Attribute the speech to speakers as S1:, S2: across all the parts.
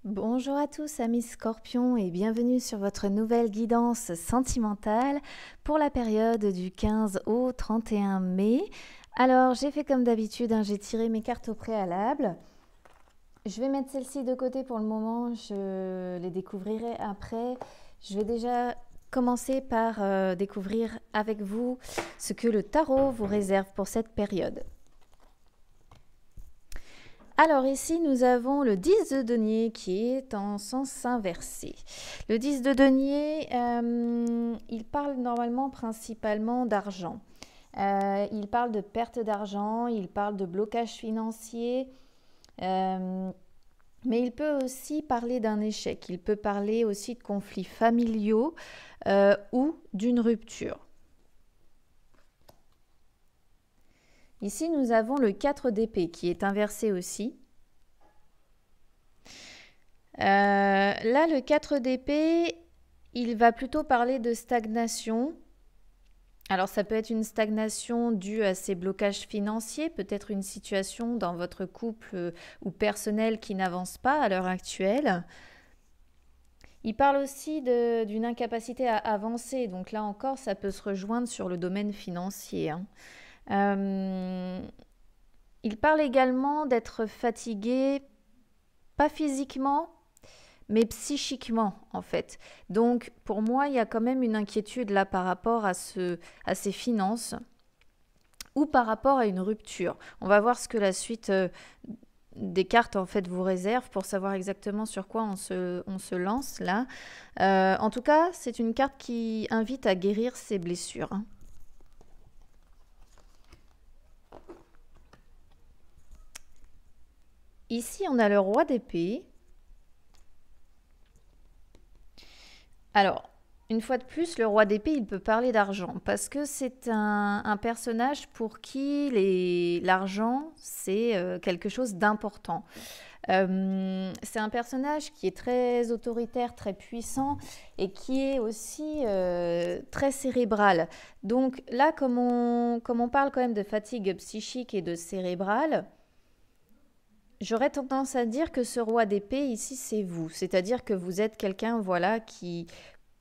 S1: Bonjour à tous amis Scorpions et bienvenue sur votre nouvelle guidance sentimentale pour la période du 15 au 31 mai. Alors j'ai fait comme d'habitude, j'ai tiré mes cartes au préalable. Je vais mettre celle-ci de côté pour le moment, je les découvrirai après. Je vais déjà commencer par découvrir avec vous ce que le tarot vous réserve pour cette période. Alors ici, nous avons le 10 de denier qui est en sens inversé. Le 10 de denier, il parle normalement principalement d'argent. Il parle de perte d'argent, il parle de blocage financier, mais il peut aussi parler d'un échec. Il peut parler aussi de conflits familiaux ou d'une rupture. Ici, nous avons le 4 d'épée qui est inversé aussi. Là, le 4 d'épée, il va plutôt parler de stagnation. Alors, ça peut être une stagnation due à ces blocages financiers, peut-être une situation dans votre couple ou personnel qui n'avance pas à l'heure actuelle. Il parle aussi d'une incapacité à avancer. Donc là encore, ça peut se rejoindre sur le domaine financier. Il parle également d'être fatigué, pas physiquement, mais psychiquement en fait. Donc pour moi, il y a quand même une inquiétude là par rapport à ces finances ou par rapport à une rupture. On va voir ce que la suite des cartes en fait vous réserve pour savoir exactement sur quoi on se lance là. En tout cas, c'est une carte qui invite à guérir ses blessures. Ici, on a le roi d'épée. Alors, une fois de plus, le roi d'épée, il peut parler d'argent parce que c'est un personnage pour qui l'argent, c'est quelque chose d'important. C'est un personnage qui est très autoritaire, très puissant et qui est aussi très cérébral. Donc là, comme on parle quand même de fatigue psychique et de cérébrale, j'aurais tendance à dire que ce roi d'épée ici, c'est vous. C'est-à-dire que vous êtes quelqu'un, voilà,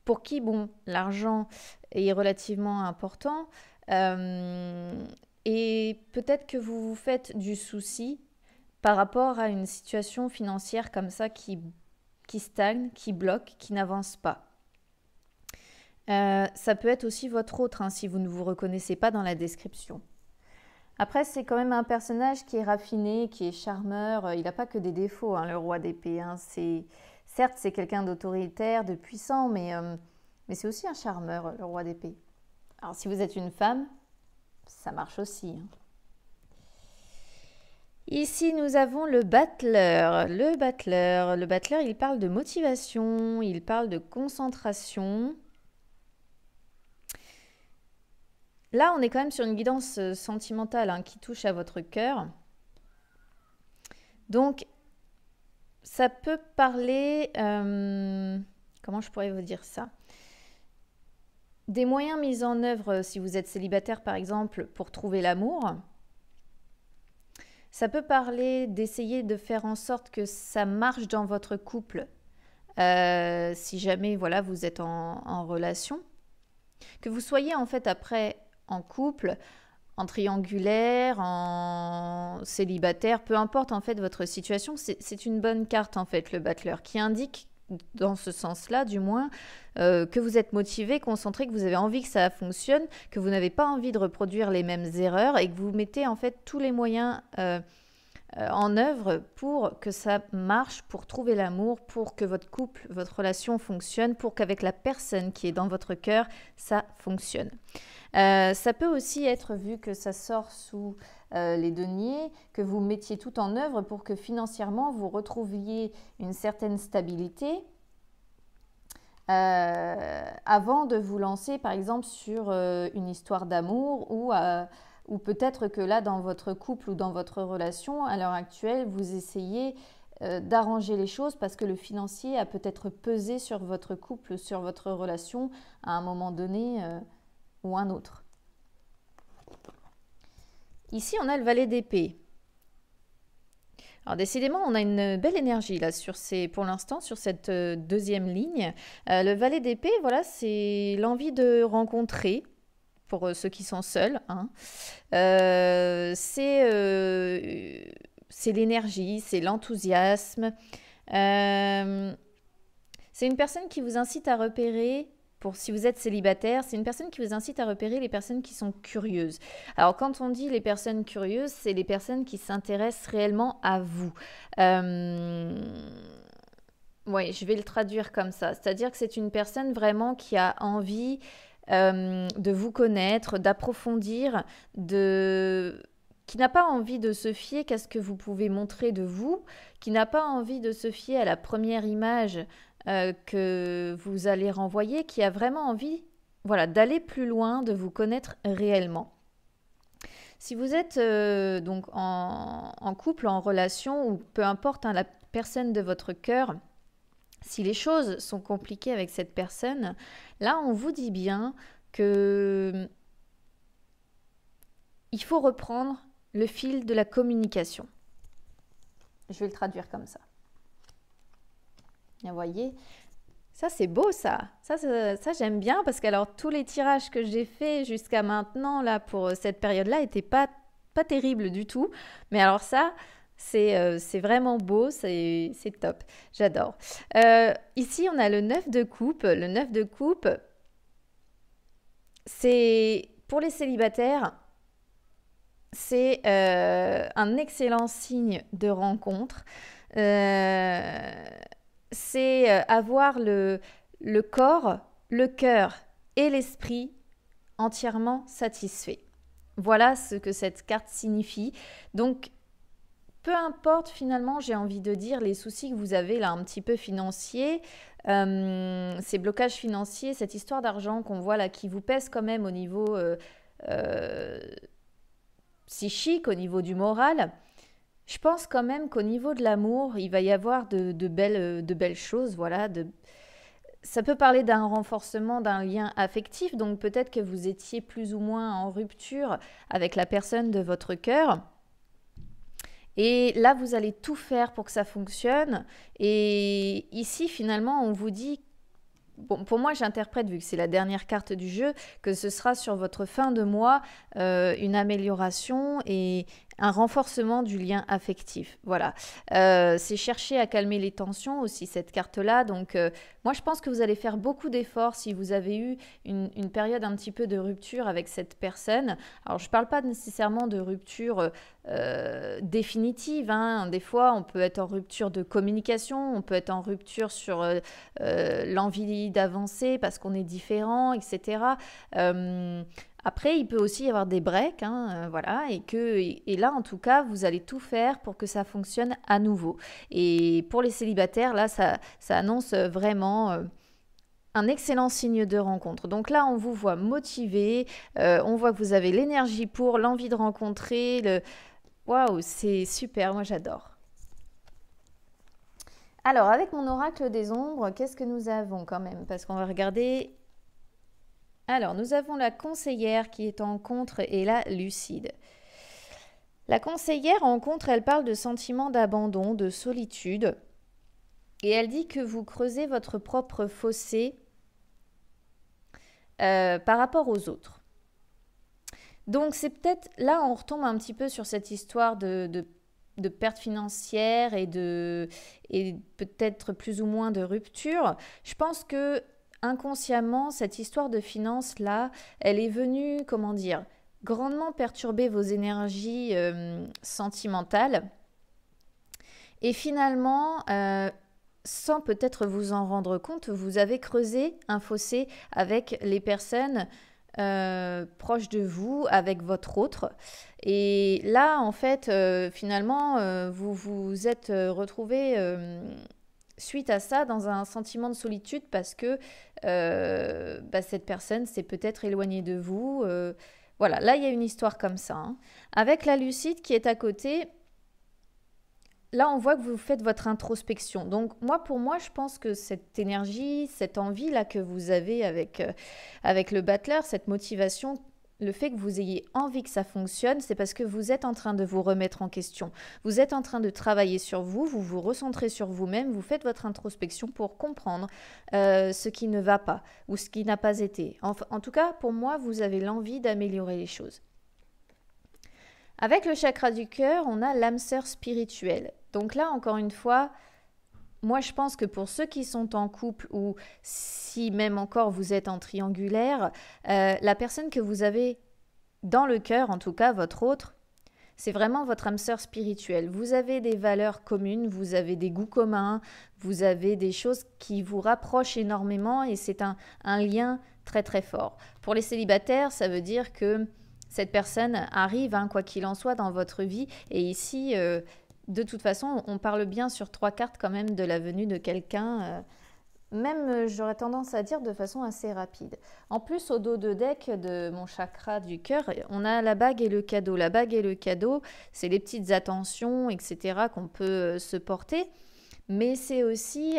S1: pour qui, bon, l'argent est relativement important. Et peut-être que vous vous faites du souci par rapport à une situation financière comme ça qui stagne, qui bloque, qui n'avance pas. Ça peut être aussi votre autre, si vous ne vous reconnaissez pas dans la description. Après, c'est quand même un personnage qui est raffiné, qui est charmeur. Il n'a pas que des défauts, le roi d'épée. Certes, c'est quelqu'un d'autoritaire, de puissant, mais c'est aussi un charmeur, le roi d'épée. Alors, si vous êtes une femme, ça marche aussi. Ici, nous avons le battleur. Le battleur, il parle de motivation, il parle de concentration. Là, on est quand même sur une guidance sentimentale qui touche à votre cœur. Donc, ça peut parler... comment je pourrais vous dire ça ? Des moyens mis en œuvre si vous êtes célibataire, par exemple, pour trouver l'amour. Ça peut parler d'essayer de faire en sorte que ça marche dans votre couple si jamais voilà, vous êtes en relation. Que vous soyez en fait après en couple, en triangulaire, en célibataire, peu importe en fait votre situation, c'est une bonne carte en fait le battleur qui indique dans ce sens-là du moins que vous êtes motivé, concentré, que vous avez envie que ça fonctionne, que vous n'avez pas envie de reproduire les mêmes erreurs et que vous mettez en fait tous les moyens en œuvre pour que ça marche, pour trouver l'amour, pour que votre couple, votre relation fonctionne, pour qu'avec la personne qui est dans votre cœur, ça fonctionne. Ça peut aussi être vu que ça sort sous les deniers, que vous mettiez tout en œuvre pour que financièrement vous retrouviez une certaine stabilité avant de vous lancer par exemple sur une histoire d'amour ou peut-être que là dans votre couple ou dans votre relation à l'heure actuelle vous essayez d'arranger les choses parce que le financier a peut-être pesé sur votre couple, sur votre relation à un moment donné ou un autre. Ici, on a le valet d'épée. Alors décidément, on a une belle énergie là pour l'instant sur cette deuxième ligne. Le valet d'épée, voilà, c'est l'envie de rencontrer pour ceux qui sont seuls, hein. C'est l'énergie, c'est l'enthousiasme. Euh, c'est une personne qui vous incite à repérer. Pour si vous êtes célibataire, c'est une personne qui vous incite à repérer les personnes qui sont curieuses. Alors quand on dit les personnes curieuses, c'est les personnes qui s'intéressent réellement à vous. Euh, oui, je vais le traduire comme ça. C'est-à-dire que c'est une personne vraiment qui a envie de vous connaître, d'approfondir, qui n'a pas envie de se fier qu'à ce que vous pouvez montrer de vous, qui n'a pas envie de se fier à la première image que vous allez renvoyer, qui a vraiment envie, voilà, d'aller plus loin, de vous connaître réellement. Si vous êtes donc en couple, en relation, ou peu importe hein, la personne de votre cœur, si les choses sont compliquées avec cette personne, là on vous dit bien que il faut reprendre le fil de la communication. Je vais le traduire comme ça. Vous voyez, ça c'est beau ça. Ça j'aime bien parce que alors tous les tirages que j'ai faits jusqu'à maintenant là pour cette période-là n'étaient pas terribles du tout. Mais alors ça, c'est vraiment beau, c'est top. J'adore. Ici, on a le 9 de coupe. Le 9 de coupe, c'est pour les célibataires, c'est un excellent signe de rencontre. C'est avoir le corps, le cœur et l'esprit entièrement satisfaits. Voilà ce que cette carte signifie. Donc, peu importe finalement, j'ai envie de dire, les soucis que vous avez là un petit peu financiers, ces blocages financiers, cette histoire d'argent qu'on voit là qui vous pèse quand même au niveau psychique, au niveau du moral, je pense quand même qu'au niveau de l'amour, il va y avoir de belles choses, voilà. Ça peut parler d'un renforcement d'un lien affectif, donc peut-être que vous étiez plus ou moins en rupture avec la personne de votre cœur. Et là, vous allez tout faire pour que ça fonctionne. Et ici, finalement, on vous dit, bon, pour moi, j'interprète, vu que c'est la dernière carte du jeu, que ce sera sur votre fin de mois une amélioration et un renforcement du lien affectif. Voilà. C'est chercher à calmer les tensions aussi, cette carte-là. Donc, moi, je pense que vous allez faire beaucoup d'efforts si vous avez eu une période un petit peu de rupture avec cette personne. Alors, je ne parle pas nécessairement de rupture définitive, hein. Des fois, on peut être en rupture de communication, on peut être en rupture sur l'envie d'avancer parce qu'on est différent, etc. Après, il peut aussi y avoir des breaks, hein, voilà, et là, en tout cas, vous allez tout faire pour que ça fonctionne à nouveau. Et pour les célibataires, là, ça annonce vraiment un excellent signe de rencontre. Donc là, on vous voit motivé, on voit que vous avez l'énergie pour, l'envie de rencontrer. Waouh, c'est super, moi j'adore. Alors, avec mon oracle des ombres, qu'est-ce que nous avons quand même? Parce qu'on va regarder. Alors, nous avons la conseillère qui est en contre et la lucide. La conseillère en contre, elle parle de sentiments d'abandon, de solitude. Et elle dit que vous creusez votre propre fossé par rapport aux autres. Donc, c'est peut-être, là, on retombe un petit peu sur cette histoire de perte financière et peut-être plus ou moins de rupture. Je pense que inconsciemment, cette histoire de finances là, elle est venue, comment dire, grandement perturber vos énergies sentimentales. Et finalement, sans peut-être vous en rendre compte, vous avez creusé un fossé avec les personnes proches de vous, avec votre autre. Et là, en fait, finalement, vous vous êtes retrouvé suite à ça dans un sentiment de solitude parce que cette personne s'est peut-être éloignée de vous. Voilà, là, il y a une histoire comme ça, hein. Avec la lucide qui est à côté, là, on voit que vous faites votre introspection. Donc, pour moi, je pense que cette énergie, cette envie-là que vous avez avec le battleur, cette motivation, le fait que vous ayez envie que ça fonctionne, c'est parce que vous êtes en train de vous remettre en question. Vous êtes en train de travailler sur vous, vous vous recentrez sur vous-même, vous faites votre introspection pour comprendre ce qui ne va pas ou ce qui n'a pas été. En tout cas, pour moi, vous avez l'envie d'améliorer les choses. Avec le chakra du cœur, on a l'âme sœur spirituelle. Donc là, encore une fois, moi, je pense que pour ceux qui sont en couple ou si même encore vous êtes en triangulaire, la personne que vous avez dans le cœur, en tout cas votre autre, c'est vraiment votre âme sœur spirituelle. Vous avez des valeurs communes, vous avez des goûts communs, vous avez des choses qui vous rapprochent énormément et c'est un lien très très fort. Pour les célibataires, ça veut dire que cette personne arrive, hein, quoi qu'il en soit, dans votre vie. Et ici, de toute façon, on parle bien sur 3 cartes quand même de la venue de quelqu'un, même j'aurais tendance à dire de façon assez rapide. En plus, au dos de deck de mon chakra du cœur, on a la bague et le cadeau. La bague et le cadeau, c'est les petites attentions, etc. qu'on peut se porter. Mais c'est aussi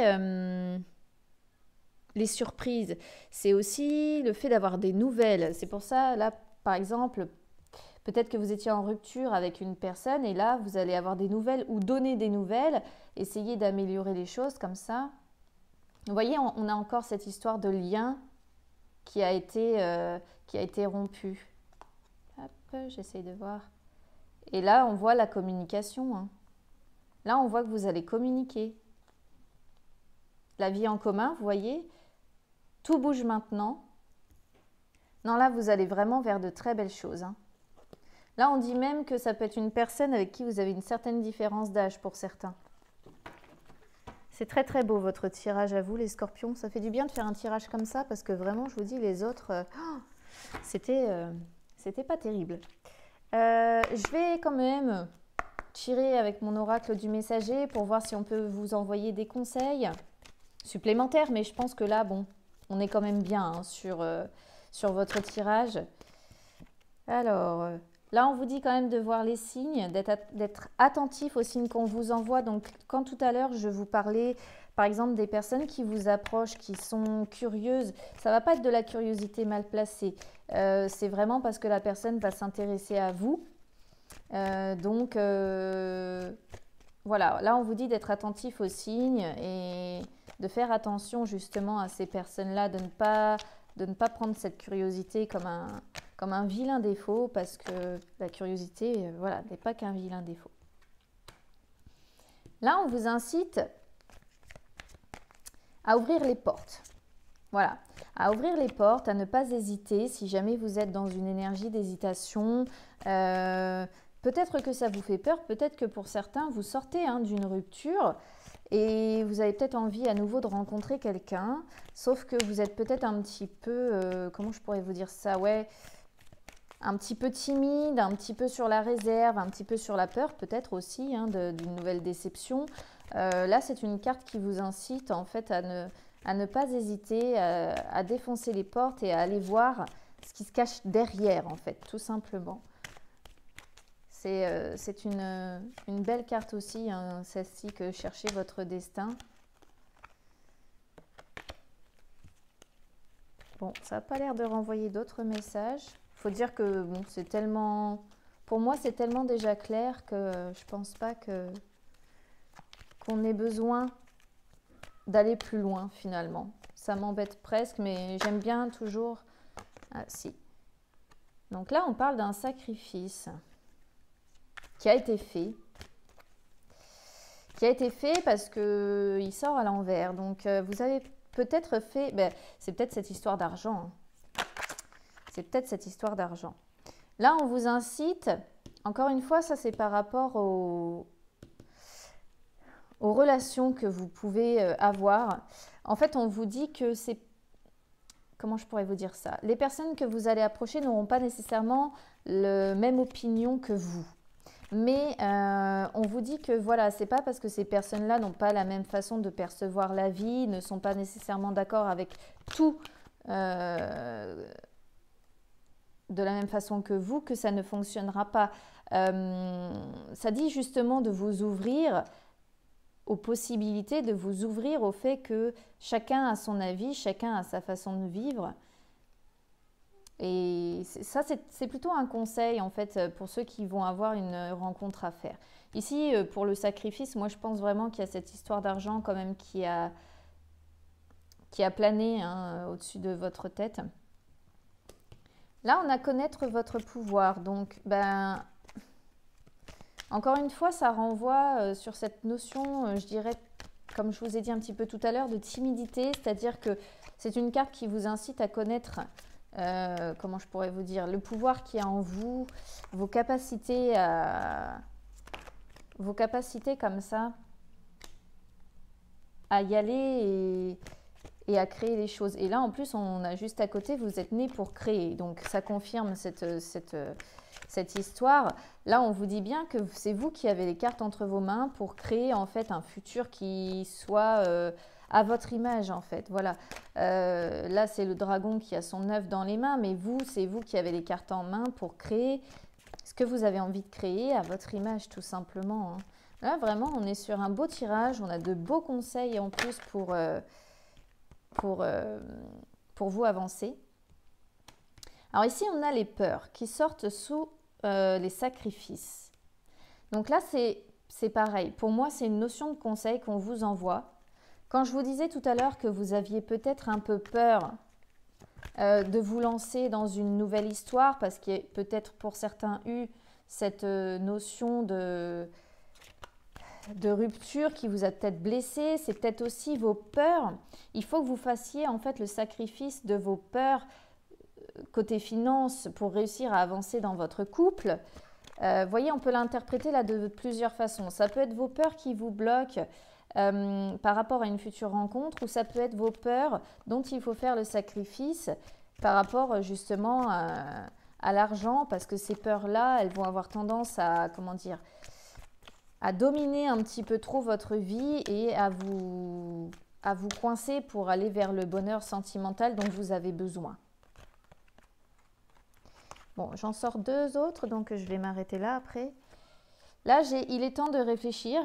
S1: les surprises. C'est aussi le fait d'avoir des nouvelles. C'est pour ça, là, par exemple, peut-être que vous étiez en rupture avec une personne et là, vous allez avoir des nouvelles ou donner des nouvelles, essayer d'améliorer les choses comme ça. Vous voyez, on a encore cette histoire de lien qui a été rompu. Hop, j'essaye de voir. Et là, on voit la communication. Hein. Là, on voit que vous allez communiquer. La vie en commun, vous voyez, tout bouge maintenant. Non, là, vous allez vraiment vers de très belles choses. Hein. Là, on dit même que ça peut être une personne avec qui vous avez une certaine différence d'âge pour certains. C'est très très beau votre tirage à vous, les scorpions. Ça fait du bien de faire un tirage comme ça parce que vraiment, je vous dis, les autres, c'était pas terrible. Je vais quand même tirer avec mon oracle du messager pour voir si on peut vous envoyer des conseils supplémentaires. Mais je pense que là, bon, on est quand même bien hein, sur votre tirage. Alors, là, on vous dit quand même de voir les signes, d'être attentif aux signes qu'on vous envoie. Donc, quand tout à l'heure, je vous parlais, par exemple, des personnes qui vous approchent, qui sont curieuses, ça ne va pas être de la curiosité mal placée. C'est vraiment parce que la personne va s'intéresser à vous. Voilà, là, on vous dit d'être attentif aux signes et de faire attention justement à ces personnes-là, de ne pas prendre cette curiosité comme un vilain défaut, parce que la curiosité, voilà, n'est pas qu'un vilain défaut. Là, on vous incite à ouvrir les portes. Voilà, à ouvrir les portes, à ne pas hésiter si jamais vous êtes dans une énergie d'hésitation. Peut-être que ça vous fait peur, peut-être que pour certains, vous sortez hein, d'une rupture et vous avez peut-être envie à nouveau de rencontrer quelqu'un, sauf que vous êtes peut-être un petit peu, comment je pourrais vous dire ça, ouais, un petit peu timide, un petit peu sur la réserve, un petit peu sur la peur peut-être aussi hein, d'une nouvelle déception. Là, c'est une carte qui vous incite en fait à ne pas hésiter, à défoncer les portes et à aller voir ce qui se cache derrière en fait, tout simplement. C'est une belle carte aussi, hein, celle-ci, que cherchez votre destin. Bon, ça n'a pas l'air de renvoyer d'autres messages. Il faut dire que bon, c'est tellement... Pour moi, c'est tellement déjà clair que je ne pense pas qu'on ait besoin d'aller plus loin finalement. Ça m'embête presque, mais j'aime bien toujours... Ah, si. Donc là, on parle d'un sacrifice qui a été fait. Qui a été fait parce qu'il sort à l'envers. Donc, vous avez peut-être fait... Ben, c'est peut-être cette histoire d'argent. Hein. C'est peut-être cette histoire d'argent. Là, on vous incite... Encore une fois, ça, c'est par rapport aux relations que vous pouvez avoir. En fait, on vous dit que c'est... Comment je pourrais vous dire ça? Les personnes que vous allez approcher n'auront pas nécessairement la même opinion que vous. Mais on vous dit que voilà, c'est pas parce que ces personnes-là n'ont pas la même façon de percevoir la vie, ne sont pas nécessairement d'accord avec tout de la même façon que vous, que ça ne fonctionnera pas. Ça dit justement de vous ouvrir aux possibilités, de vous ouvrir au fait que chacun a son avis, chacun a sa façon de vivre. Et ça, c'est plutôt un conseil, en fait, pour ceux qui vont avoir une rencontre à faire. Ici, pour le sacrifice, moi, je pense vraiment qu'il y a cette histoire d'argent quand même qui a plané hein, au-dessus de votre tête. Là, on a connaître votre pouvoir. Donc, ben, encore une fois, ça renvoie sur cette notion, je dirais, comme je vous ai dit un petit peu tout à l'heure, de timidité. C'est-à-dire que c'est une carte qui vous incite à connaître, comment je pourrais vous dire, le pouvoir qui est en vous, vos capacités comme ça, à y aller et à créer les choses. Et là, en plus, on a juste à côté, vous êtes né pour créer. Donc, ça confirme cette histoire. Là, on vous dit bien que c'est vous qui avez les cartes entre vos mains pour créer, en fait, un futur qui soit à votre image, en fait. Voilà. Là, c'est le dragon qui a son œuf dans les mains, mais vous, c'est vous qui avez les cartes en main pour créer ce que vous avez envie de créer à votre image, tout simplement. Hein. Là, vraiment, on est sur un beau tirage. On a de beaux conseils en plus pour vous avancer. Alors ici, on a les peurs qui sortent sous les sacrifices. Donc là, c'est pareil. Pour moi, c'est une notion de conseil qu'on vous envoie. Quand je vous disais tout à l'heure que vous aviez peut-être un peu peur de vous lancer dans une nouvelle histoire, parce qu'il y a peut-être pour certains eu cette notion de rupture qui vous a peut-être blessé, c'est peut-être aussi vos peurs. Il faut que vous fassiez en fait le sacrifice de vos peurs côté finance pour réussir à avancer dans votre couple. Voyez, on peut l'interpréter là de plusieurs façons. Ça peut être vos peurs qui vous bloquent par rapport à une future rencontre, ou ça peut être vos peurs dont il faut faire le sacrifice par rapport justement à l'argent, parce que ces peurs-là, elles vont avoir tendance à, comment dire, à dominer un petit peu trop votre vie et à vous coincer pour aller vers le bonheur sentimental dont vous avez besoin. Bon, j'en sors deux autres, donc je vais m'arrêter là après. Là, il est temps de réfléchir.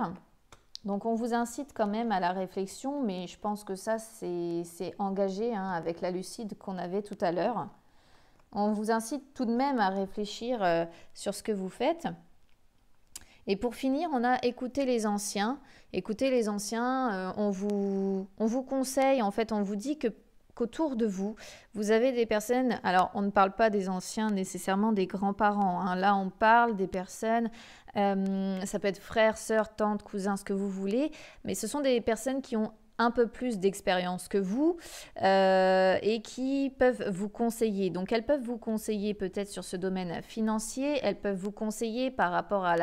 S1: Donc, on vous incite quand même à la réflexion, mais je pense que ça, c'est engagé hein, avec la lucide qu'on avait tout à l'heure. On vous incite tout de même à réfléchir sur ce que vous faites. Et pour finir, on a écouté les anciens. Écoutez les anciens, on vous conseille, en fait, on vous dit qu'autour de vous, vous avez des personnes, alors on ne parle pas des anciens nécessairement des grands-parents, hein. Là on parle des personnes, ça peut être frères, sœurs, tantes, cousins, ce que vous voulez, mais ce sont des personnes qui ont un peu plus d'expérience que vous et qui peuvent vous conseiller. Donc elles peuvent vous conseiller peut-être sur ce domaine financier, elles peuvent vous conseiller par rapport à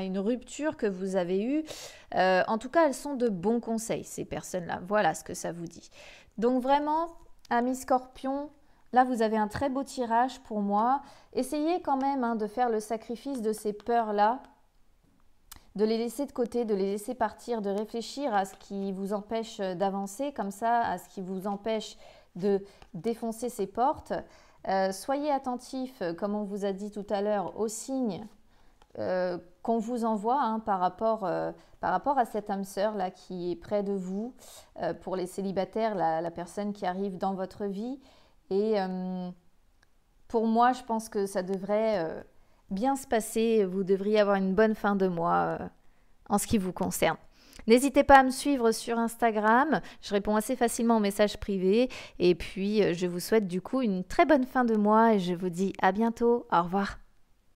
S1: une rupture que vous avez eue. En tout cas, elles sont de bons conseils, ces personnes-là. Voilà ce que ça vous dit. Donc vraiment, amis Scorpion, là vous avez un très beau tirage pour moi. Essayez quand même hein, de faire le sacrifice de ces peurs-là, de les laisser de côté, de les laisser partir, de réfléchir à ce qui vous empêche d'avancer comme ça, à ce qui vous empêche de défoncer ces portes. Soyez attentifs, comme on vous a dit tout à l'heure, aux signes qu'on vous envoie hein, par rapport à cette âme sœur là qui est près de vous. Pour les célibataires, la personne qui arrive dans votre vie. Et pour moi, je pense que ça devrait bien se passer. Vous devriez avoir une bonne fin de mois en ce qui vous concerne. N'hésitez pas à me suivre sur Instagram. Je réponds assez facilement aux messages privés. Et puis, je vous souhaite du coup une très bonne fin de mois et je vous dis à bientôt. Au revoir.